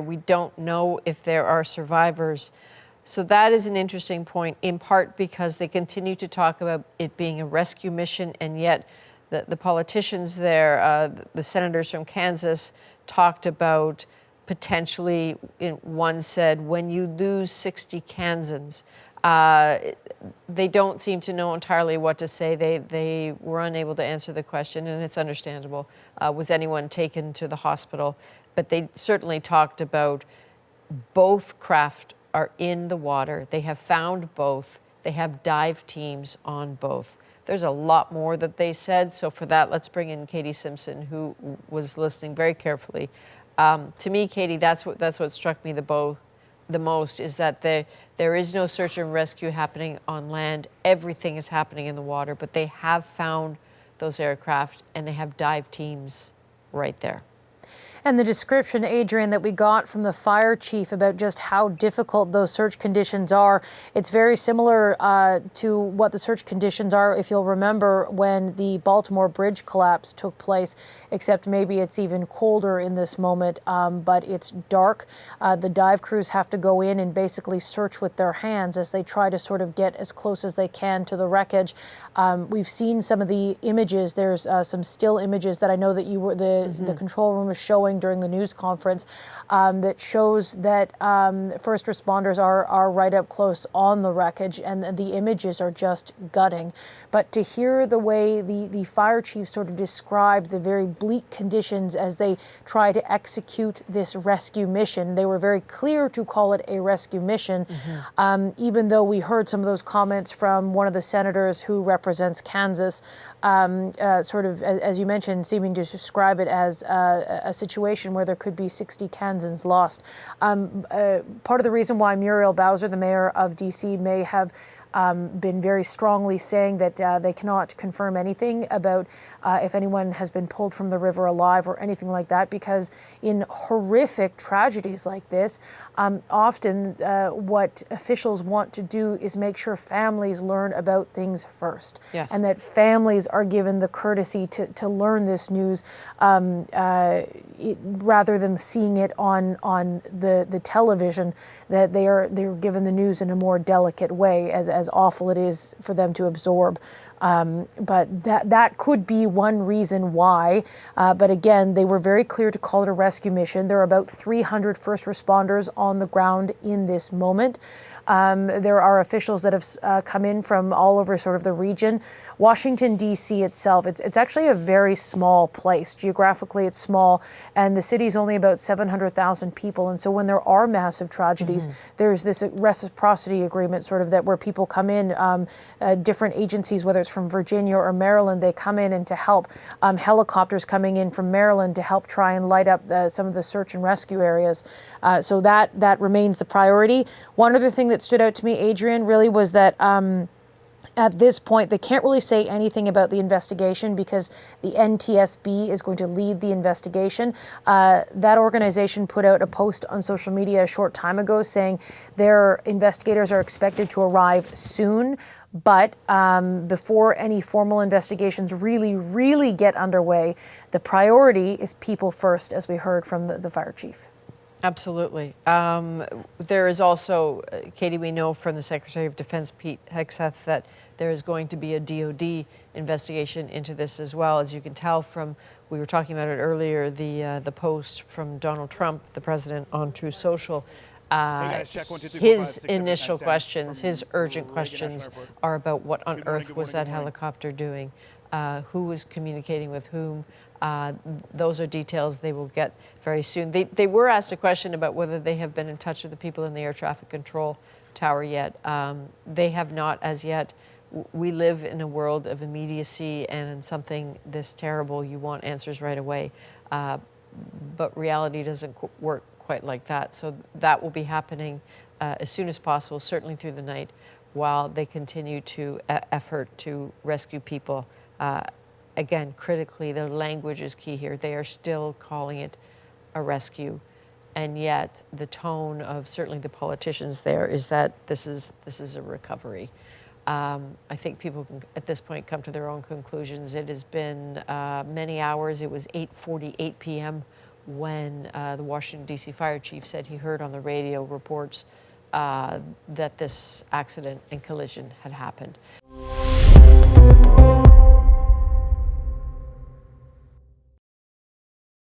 We don't know if there are survivors. So that is an interesting point, in part because they continue to talk about it being a rescue mission, and yet the politicians there, the senators from Kansas, talked about potentially, one said, when you lose 60 Kansans, they don't seem to know entirely what to say. They were unable to answer the question, and it's understandable. Was anyone taken to the hospital? But they certainly talked about both craft are in the water. They have found both. They have dive teams on both. There's a lot more that they said. So for that, let's bring in Katie Simpson, who was listening very carefully. To me, Katie, that's what struck me the most, is that there is no search and rescue happening on land. Everything is happening in the water, but they have found those aircraft and they have dive teams right there. And the description, Adrienne, that we got from the fire chief about just how difficult those search conditions are, it's very similar to what the search conditions are, if you'll remember, when the Baltimore Bridge collapse took place, except maybe it's even colder in this moment, but it's dark. The dive crews have to go in and basically search with their hands as they try to sort of get as close as they can to the wreckage. We've seen some of the images. There's some still images that I know that you were, the control room was showing during the news conference, that shows that first responders are right up close on the wreckage, and the images are just gutting. But to hear the way the fire chief sort of described the very bleak conditions as they try to execute this rescue mission, they were very clear to call it a rescue mission, even though we heard some of those comments from one of the senators who represents Kansas, sort of, as you mentioned, seeming to describe it as a situation where there could be 60 Kansans lost. Part of the reason why Muriel Bowser, the mayor of D.C., may have been very strongly saying that they cannot confirm anything about if anyone has been pulled from the river alive or anything like that, because in horrific tragedies like this, often what officials want to do is make sure families learn about things first. Yes. And that families are given the courtesy to learn this news rather than seeing it on the television, that they're given the news in a more delicate way, as awful it is for them to absorb. But that could be one reason why. But again, they were very clear to call it a rescue mission. There are about 300 first responders on the ground in this moment. There are officials that have come in from all over sort of the region. Washington, D.C. itself, it's actually a very small place. Geographically, it's small, and the city's only about 700,000 people. And so when there are massive tragedies, there's this reciprocity agreement sort of that where people come in, different agencies, whether it's from Virginia or Maryland, they come in and to help. Helicopters coming in from Maryland to help try and light up some of the search and rescue areas. So that remains the priority. One other thing that stood out to me, Adrienne, really was that at this point, they can't really say anything about the investigation because the NTSB is going to lead the investigation. That organization put out a post on social media a short time ago saying their investigators are expected to arrive soon. But before any formal investigations really get underway, the priority is people first, as we heard from the fire chief. Absolutely. There is also, Katie, we know from the Secretary of Defense, Pete Hegseth, that there is going to be a DOD investigation into this as well. As you can tell from, we were talking about it earlier, the post from Donald Trump, the president, on True Social. His initial questions, his urgent questions are about what on earth was that helicopter doing, who was communicating with whom. Those are details they will get very soon. They were asked a question about whether they have been in touch with the people in the air traffic control tower yet. They have not as yet. We live in a world of immediacy, and in something this terrible, you want answers right away. But reality doesn't work quite like that. So that will be happening as soon as possible, certainly through the night, while they continue to effort to rescue people. Again, critically, the language is key here. They are still calling it a rescue. And yet the tone of certainly the politicians there is that this is a recovery. I think people can, at this point, come to their own conclusions. It has been many hours. It was 8:48 p.m. when the Washington, D.C. fire chief said he heard on the radio reports that this accident and collision had happened.